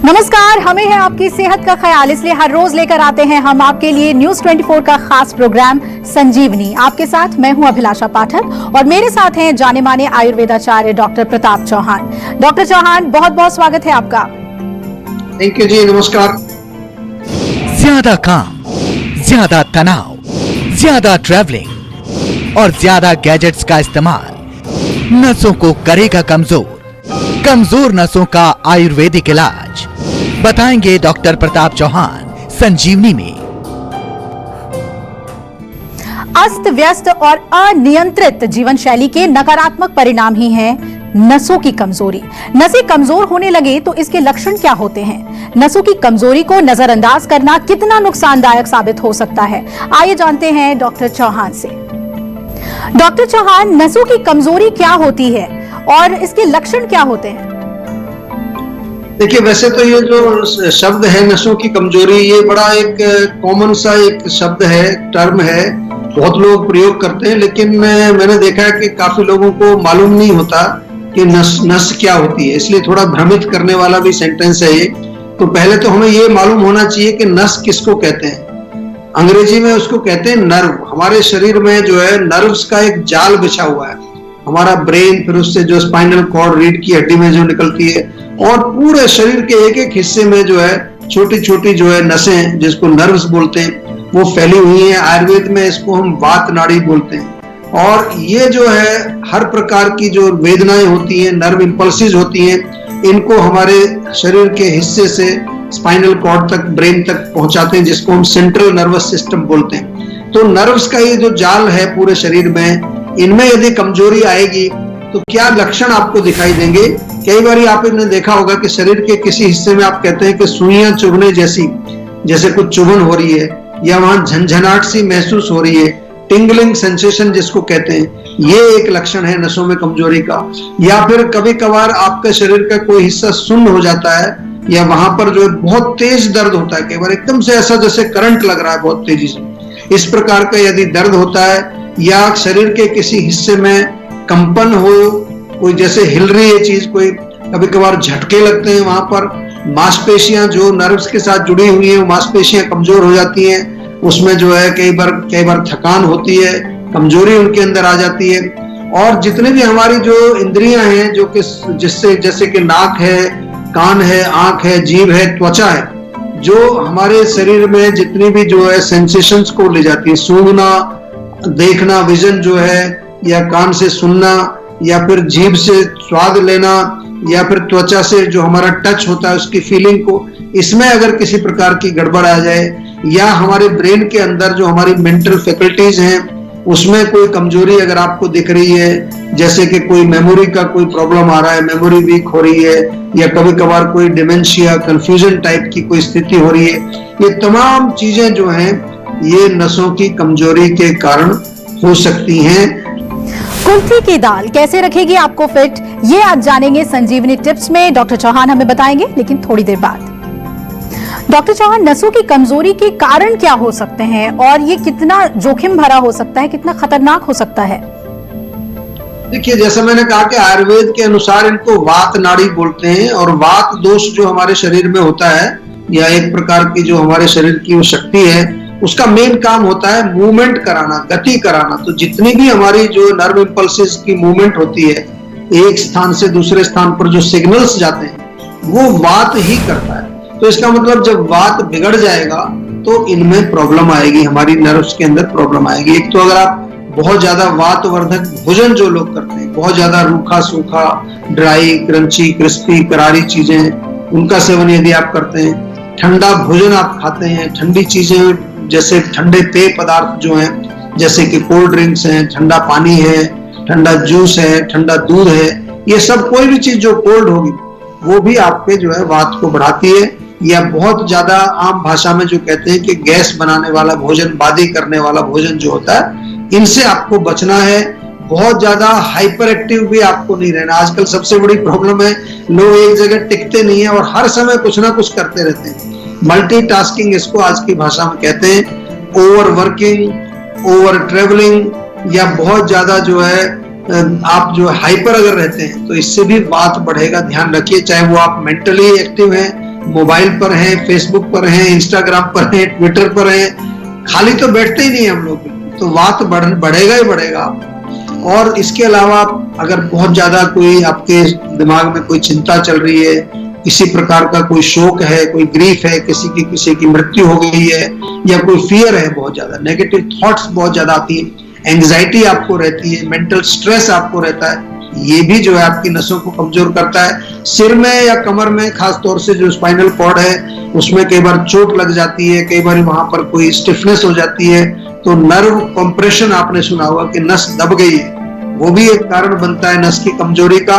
नमस्कार, हमें है आपकी सेहत का ख्याल, इसलिए हर रोज लेकर आते हैं हम आपके लिए न्यूज 24 का खास प्रोग्राम संजीवनी। आपके साथ मैं हूं अभिलाषा पाठक और मेरे साथ हैं जाने माने आयुर्वेदाचार्य डॉक्टर प्रताप चौहान। डॉक्टर चौहान, बहुत बहुत स्वागत है आपका। थैंक यू जी, नमस्कार। ज्यादा काम, ज्यादा तनाव, ज्यादा ट्रैवलिंग और ज्यादा गैजेट्स का इस्तेमाल नसों को करेगा कमजोर। कमजोर नसों का आयुर्वेदिक इलाज बताएंगे डॉक्टर प्रताप चौहान संजीवनी में। अस्त व्यस्त और अनियंत्रित जीवन शैली के नकारात्मक परिणाम ही हैं नसों की कमजोरी। नसें कमजोर होने लगे तो इसके लक्षण क्या होते हैं? नसों की कमजोरी को नजरअंदाज करना कितना नुकसानदायक साबित हो सकता है? आइए जानते हैं डॉक्टर चौहान से। डॉक्टर चौहान, नसों की कमजोरी क्या होती है और इसके लक्षण क्या होते हैं? देखिए, वैसे तो ये जो शब्द है नसों की कमजोरी, ये बड़ा एक कॉमन सा एक शब्द है, टर्म है, बहुत लोग प्रयोग करते हैं, लेकिन मैंने देखा है कि काफी लोगों को मालूम नहीं होता कि नस क्या होती है, इसलिए थोड़ा भ्रमित करने वाला भी सेंटेंस है ये। तो पहले तो हमें ये मालूम होना चाहिए कि नस किसको कहते हैं। अंग्रेजी में उसको कहते हैं नर्व। हमारे शरीर में जो है नर्व्स का एक जाल बिछा हुआ है। हमारा ब्रेन, फिर उससे जो स्पाइनल कॉर्ड, रीढ़ की हड्डी में जो निकलती है, और पूरे शरीर के एक एक हिस्से में जो है छोटी छोटी जो है नसें, जिसको नर्व्स बोलते हैं, वो फैली हुई हैं। आयुर्वेद में इसको हम वात नाड़ी बोलते हैं। और ये जो है हर प्रकार की जो वेदनाएं होती हैं, नर्व इंपल्सेस होती हैं, इनको हमारे शरीर के हिस्से से स्पाइनल कॉर्ड तक, ब्रेन तक पहुंचाते हैं, जिसको हम सेंट्रल नर्वस सिस्टम बोलते हैं। तो नर्व्स का ये जो जाल है पूरे शरीर में, इनमें यदि कमजोरी आएगी तो क्या लक्षण आपको दिखाई देंगे? कई बार आपने देखा होगा कि शरीर के किसी हिस्से में आप कहते हैं कि सुइयां चुभने जैसी, जैसे कुछ चुभन हो रही है, या वहां झंझनाहट सी महसूस हो रही है, टिंगलिंग सेंसेशन जिसको कहते हैं, ये एक लक्षण है नसों में कमजोरी का। या फिर कभी कभार आपके शरीर का कोई हिस्सा सुन्न हो जाता है, या वहां पर जो बहुत तेज दर्द होता है, कई बार एकदम से ऐसा जैसे करंट लग रहा है बहुत तेजी से, इस प्रकार का यदि दर्द होता है, या शरीर के किसी हिस्से में कंपन हो, कोई जैसे हिल रही है चीज, कोई कभी कभार झटके लगते हैं, वहां पर मांसपेशियां जो नर्व्स के साथ जुड़ी हुई हैं, वो मांसपेशियां कमजोर हो जाती हैं, उसमें जो है कई बार थकान होती है, कमजोरी उनके अंदर आ जाती है। और जितने भी हमारी जो इंद्रियां हैं, जो कि जिससे जैसे कि नाक है, कान है, आंख है, जीभ है, त्वचा है, जो हमारे शरीर में जितनी भी जो है सेंसेशंस को ले जाती है, सूंघना, देखना, विजन जो है, या कान से सुनना, या फिर जीभ से स्वाद लेना, या फिर त्वचा से जो हमारा टच होता है उसकी फीलिंग को, इसमें अगर किसी प्रकार की गड़बड़ आ जाए, या हमारे ब्रेन के अंदर जो हमारी मेंटल फैकल्टीज हैं उसमें कोई कमजोरी अगर आपको दिख रही है, जैसे कि कोई मेमोरी का कोई प्रॉब्लम आ रहा है, मेमोरी वीक हो रही है, या कभी कभार कोई डिमेंशिया, कंफ्यूजन टाइप की कोई स्थिति हो रही है, ये तमाम चीजें जो हैं ये नसों की कमजोरी के कारण हो सकती हैं। कुल्थी की दाल कैसे रखेगी आपको फिट, ये आज जानेंगे संजीवनी टिप्स में। डॉक्टर चौहान हमें बताएंगे, लेकिन थोड़ी देर बाद। डॉक्टर चौहान, नसों की कमजोरी के कारण क्या हो सकते हैं और ये कितना जोखिम भरा हो सकता है, कितना खतरनाक हो सकता है? देखिए, जैसा मैंने कहा कि आयुर्वेद के अनुसार इनको वात नाड़ी बोलते हैं, और वात दोष जो हमारे शरीर में होता है, या एक प्रकार की जो हमारे शरीर की वो शक्ति है, उसका मेन काम होता है मूवमेंट कराना, गति कराना। तो जितनी भी हमारी जो नर्व इंपल्सेस की मूवमेंट होती है, एक स्थान से दूसरे स्थान पर जो सिग्नल्स जाते हैं, वो वात ही करता है। तो इसका मतलब जब वात बिगड़ जाएगा तो इनमें प्रॉब्लम आएगी, हमारी नर्व्स के अंदर प्रॉब्लम आएगी। एक तो अगर आप बहुत ज्यादा वातवर्धक भोजन जो लोग करते हैं, बहुत ज्यादा रूखा सूखा, ड्राई, क्रंची, क्रिस्पी, करारी चीजें, उनका सेवन यदि आप करते हैं, ठंडा भोजन आप खाते हैं, ठंडी चीजें जैसे ठंडे पेय पदार्थ जो हैं, जैसे कि कोल्ड ड्रिंक्स हैं, ठंडा पानी है, ठंडा जूस है, ठंडा दूध है, ये सब कोई भी चीज जो कोल्ड होगी वो भी आपके जो है वात को बढ़ाती है। या बहुत ज्यादा आम भाषा में जो कहते हैं कि गैस बनाने वाला भोजन, बादी करने वाला भोजन जो होता है, इनसे आपको बचना है। बहुत ज्यादा हाइपर एक्टिव भी आपको नहीं रहना। आजकल सबसे बड़ी प्रॉब्लम है, लोग एक जगह टिकते नहीं है और हर समय कुछ ना कुछ करते रहते हैं। मल्टीटास्किंग इसको आज की भाषा में कहते हैं। ओवर वर्किंग, ओवर ट्रेवलिंग, या बहुत ज्यादा जो है आप जो हाइपर अगर रहते हैं तो इससे भी बात बढ़ेगा। ध्यान रखिए, चाहे वो आप मेंटली एक्टिव हैं मोबाइल पर हैं, फेसबुक पर हैं, इंस्टाग्राम पर हैं, ट्विटर पर हैं, खाली तो बैठते ही नहीं हम लोग, तो वात बढ़ेगा ही बढ़ेगा। और इसके अलावा अगर बहुत ज्यादा कोई आपके दिमाग में कोई चिंता चल रही है, किसी प्रकार का कोई शोक है, कोई ग्रीफ है, किसी की मृत्यु हो गई है, या कोई फियर है, बहुत ज्यादा नेगेटिव थॉट्स बहुत ज्यादा आती है, एंग्जाइटी आपको रहती है, मेंटल स्ट्रेस आपको रहता है, ये भी जो है आपकी नसों को कमजोर करता है। सिर में या कमर में खास तौर से जो स्पाइनल कॉर्ड है उसमें कई बार चोट लग जाती है, कई बार वहां पर कोई स्टिफनेस हो जाती है, तो नर्व कंप्रेशन आपने सुना होगा कि नस दब गई है, वो भी एक कारण बनता है नस की कमजोरी का।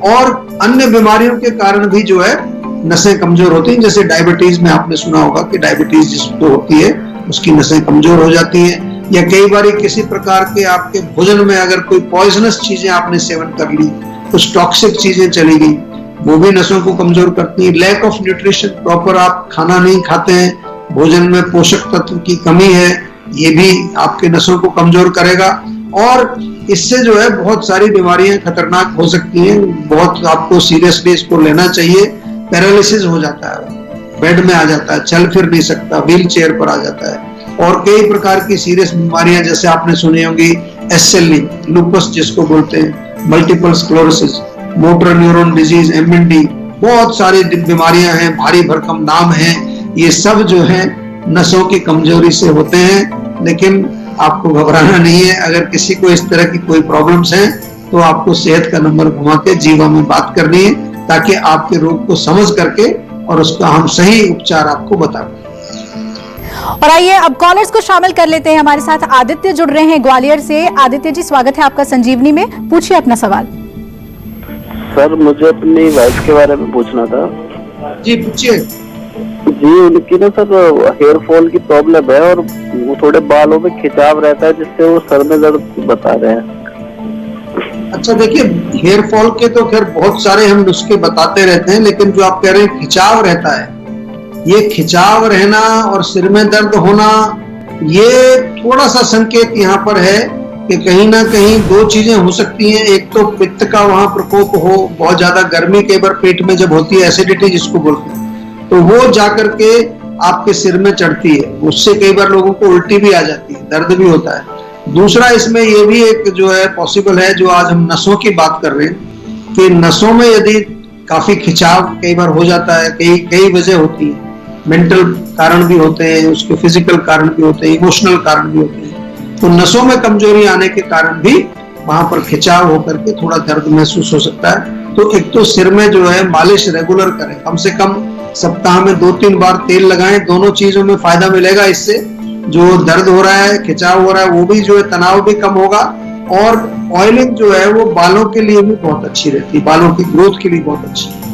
और अन्य बीमारियों के कारण भी जो है नसें कमजोर होती हैं, जैसे डायबिटीज में आपने सुना होगा कि डायबिटीज जिसको होती है उसकी नसें कमजोर हो जाती हैं, या कई बार किसी प्रकार के आपके भोजन में अगर कोई पॉइजनस चीजें आपने सेवन कर ली, कुछ टॉक्सिक चीजें चली गई, वो भी नसों को कमजोर करती है। लैक ऑफ न्यूट्रिशन, प्रॉपर आप खाना नहीं खाते हैं, भोजन में पोषक तत्व की कमी है, ये भी आपके नसों को कमजोर करेगा। और इससे जो है बहुत सारी बीमारियां खतरनाक हो सकती हैं, बहुत आपको सीरियसली इसको लेना चाहिए। पैरालिसिस हो जाता है, बेड में आ जाता है, चल फिर नहीं सकता, व्हील चेयर पर आ जाता है, और कई प्रकार की सीरियस बीमारियां जैसे आपने सुनी होंगी SLE, लूपस जिसको बोलते हैं, multiple sclerosis, motor neuron disease, MND, बहुत सारी बीमारियां हैं, भारी भरकम नाम हैं, ये सब जो है नसों की कमजोरी से होते हैं। लेकिन आपको घबराना नहीं है, अगर किसी को इस तरह की कोई प्रॉब्लम्स हैं तो आपको सेहत का नंबर घुमा के जीवा में बात करनी है, ताकि आपके रोग को समझ करके और उसका हम सही उपचार आपको बता दें। और आइए अब कॉलर्स को शामिल कर लेते हैं। हमारे साथ आदित्य जुड़ रहे हैं ग्वालियर से। आदित्य जी, स्वागत है आपका संजीवनी में, पूछिए अपना सवाल। सर, मुझे अपनी वाइफ के बारे में पूछना था। जी पूछिए। जी, उनकी ना सर हेयर फॉल की प्रॉब्लम है, और वो थोड़े बालों में खिंचाव रहता है, जिससे वो सर में दर्द बता रहे हैं। अच्छा देखिए, हेयर फॉल के तो खैर बहुत सारे हम नुस्खे बताते रहते हैं, लेकिन जो आप कह रहे हैं खिंचाव रहता है, ये खिंचाव रहना और सिर में दर्द होना, ये थोड़ा सा संकेत यहाँ पर है कि कहीं ना कहीं दो चीजें हो सकती हैं। एक तो पित्त का वहां प्रकोप हो, बहुत ज्यादा गर्मी कई बार पेट में जब होती है, एसिडिटी जिसको बोलते हैं, तो वो जाकर के आपके सिर में चढ़ती है, उससे कई बार लोगों को उल्टी भी आ जाती है, दर्द भी होता है। दूसरा इसमें ये भी एक जो है पॉसिबल है, जो आज हम नसों की बात कर रहे हैं, कि नसों में यदि काफी खिंचाव कई बार हो जाता है, कई वजह होती है, मेंटल कारण भी होते हैं, उसके फिजिकल कारण भी होते हैं, इमोशनल कारण भी होते हैं, तो नसों में कमजोरी आने के कारण भी वहां पर खिंचाव होकर के थोड़ा दर्द महसूस हो सकता है। तो एक तो सिर में जो है मालिश रेगुलर करें, कम से कम सप्ताह में 2-3 बार तेल लगाएं, दोनों चीजों में फायदा मिलेगा। इससे जो दर्द हो रहा है, खिंचाव हो रहा है, वो भी जो है तनाव भी कम होगा, और ऑयलिंग जो है वो बालों के लिए भी बहुत अच्छी रहती है, बालों की ग्रोथ के लिए बहुत अच्छी है।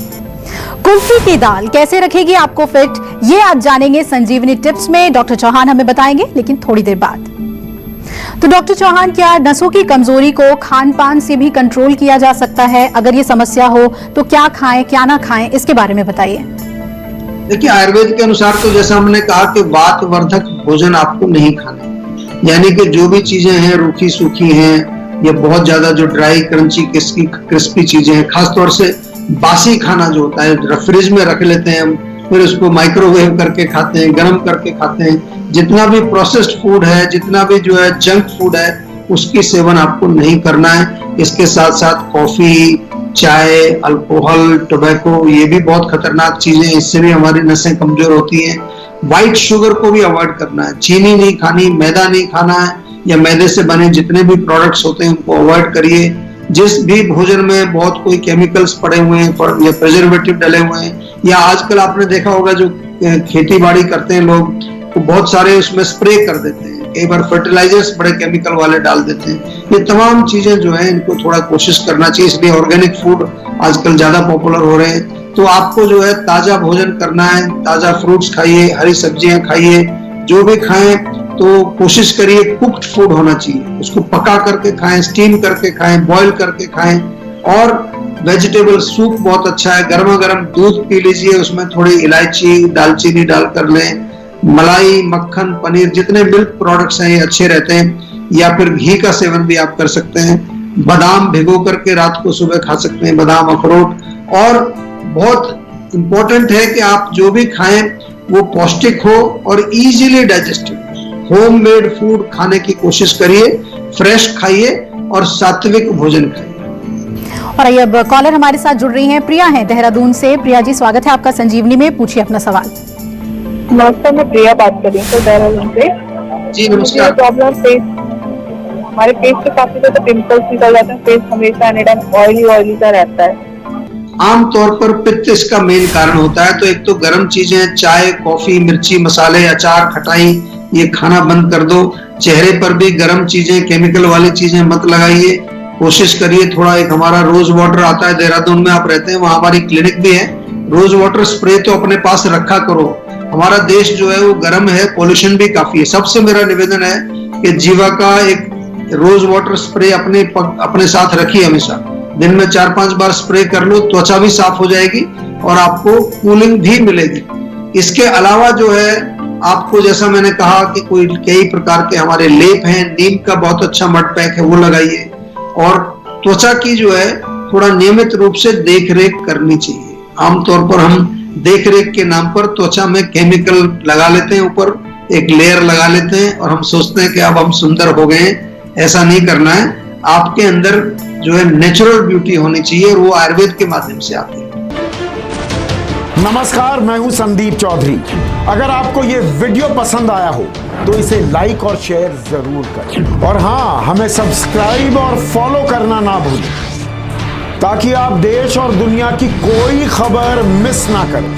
कुल्फी की दाल कैसे रखेगी आपको फिट, ये आज जानेंगे संजीवनी टिप्स में। डॉक्टर चौहान हमें बताएंगे, लेकिन थोड़ी देर बाद। तो डॉक्टर चौहान, क्या नसों की कमजोरी को खान पान से भी कंट्रोल किया जा सकता है? अगर ये समस्या हो तो क्या खाएं क्या ना खाएं, इसके बारे में बताइए। देखिए, आयुर्वेद के अनुसार तो जैसा हमने कहा कि वात वर्धक भोजन आपको नहीं खाना, यानी कि जो भी चीजें हैं रूखी सूखी हैं, या बहुत ज्यादा जो ड्राई क्रंची क्रिस्पी चीजें हैं, खासतौर से बासी खाना जो होता है फ्रिज में रख लेते हैं हम, फिर उसको माइक्रोवेव करके खाते हैं, गर्म करके खाते हैं, जितना भी प्रोसेस्ड फूड है, जितना भी जो है जंक फूड है, उसकी सेवन आपको नहीं करना है। इसके साथ साथ कॉफी, चाय, अल्कोहल, टोबैको, ये भी बहुत खतरनाक चीजें, इससे भी हमारी नसें कमजोर होती हैं। व्हाइट शुगर को भी अवॉइड करना है, चीनी नहीं खानी, मैदा नहीं खाना है, या मैदे से बने जितने भी प्रोडक्ट्स होते हैं उनको अवॉइड करिए। जिस भी भोजन में बहुत कोई केमिकल्स पड़े हुए हैं या प्रिजर्वेटिव डले हुए हैं, या आजकल आपने देखा होगा जो खेती बाड़ी करते हैं लोग, वो बहुत सारे उसमें स्प्रे कर देते हैं, कई बार फर्टिलाइजर्स बड़े केमिकल वाले डाल देते हैं। ये तमाम चीजें जो है इनको थोड़ा कोशिश करना चाहिए, इसलिए ऑर्गेनिक फूड आजकल ज्यादा पॉपुलर हो रहे हैं। तो आपको जो है ताजा भोजन करना है, ताजा फ्रूट्स खाइए, हरी सब्जियां खाइए, जो भी खाएं तो कोशिश करिए कुक्ड फूड होना चाहिए, उसको पका करके खाएं, स्टीम करके खाएं, बॉईल करके खाएं। और वेजिटेबल सूप बहुत अच्छा है, गर्मा गर्म दूध पी लीजिए, उसमें थोड़ी इलायची दालचीनी डाल कर लें। मलाई, मक्खन, पनीर, जितने मिल्क प्रोडक्ट्स हैं ये अच्छे रहते हैं, या फिर घी का सेवन भी आप कर सकते हैं। बादाम भिगो करके रात को सुबह खा सकते हैं, बादाम, अखरोट। और बहुत इम्पोर्टेंट है कि आप जो भी खाएं वो पौष्टिक हो और इजीली डाइजेस्टेड। होममेड फूड खाने की कोशिश करिए, फ्रेश खाइए और सात्विक भोजन खाइए। और आइए अब कॉलर हमारे साथ जुड़ रही हैं, प्रिया हैं देहरादून से। प्रिया जी, स्वागत है आपका संजीवनी में, पूछिए अपना सवाल। नमस्कार, मैं प्रिया बात कर रही हूँ सर देहरादून से। जी नमस्कार। प्रॉब्लम फेस, हमारे फेस पे काफी ज्यादा पिंपल्स निकल जाते हैं, फेस हमेशा एनीटाइम ऑयली सा रहता है। आमतौर पर पित्त इसका मेन कारण होता है। तो एक तो गर्म चीजें, चाय, कॉफी, मिर्ची, मसाले, अचार, खटाई, ये खाना बंद कर दो। चेहरे पर भी गर्म चीजें, केमिकल वाली चीजें मत लगाइए। कोशिश करिए थोड़ा, एक हमारा रोज वाटर आता है, देहरादून में आप रहते हैं, वहां हमारी क्लिनिक भी है। रोज वाटर स्प्रे तो अपने पास रखा करो। हमारा देश जो है वो गर्म है, पॉल्यूशन भी काफी है। सबसे मेरा निवेदन है कि जीवा का एक रोज वाटर स्प्रे अपने साथ रखिए हमेशा। दिन में 4-5 बार स्प्रे कर लो, त्वचा भी साफ हो जाएगी और आपको कूलिंग भी मिलेगी। इसके अलावा जो है आपको, जैसा मैंने कहा कि कई प्रकार के हमारे लेप हैं, नीम का बहुत अच्छा मड पैक है, वो लगाइए। और त्वचा की जो है थोड़ा नियमित रूप से देख रेख करनी चाहिए। आमतौर पर हम देख रेख के नाम पर त्वचा में केमिकल लगा लेते हैं, ऊपर एक लेयर लगा लेते हैं और हम सोचते हैं कि अब हम सुंदर हो गए। ऐसा नहीं करना है। आपके अंदर जो है नेचुरल ब्यूटी होनी चाहिए और वो आयुर्वेद के माध्यम से आती है। नमस्कार, मैं हूं संदीप चौधरी। अगर आपको ये वीडियो पसंद आया हो तो इसे लाइक और शेयर जरूर करें, और हाँ, हमें सब्सक्राइब और फॉलो करना ना भूलें ताकि आप देश और दुनिया की कोई खबर मिस ना करें।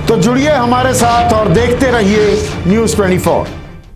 तो जुड़िए हमारे साथ और देखते रहिए News 24।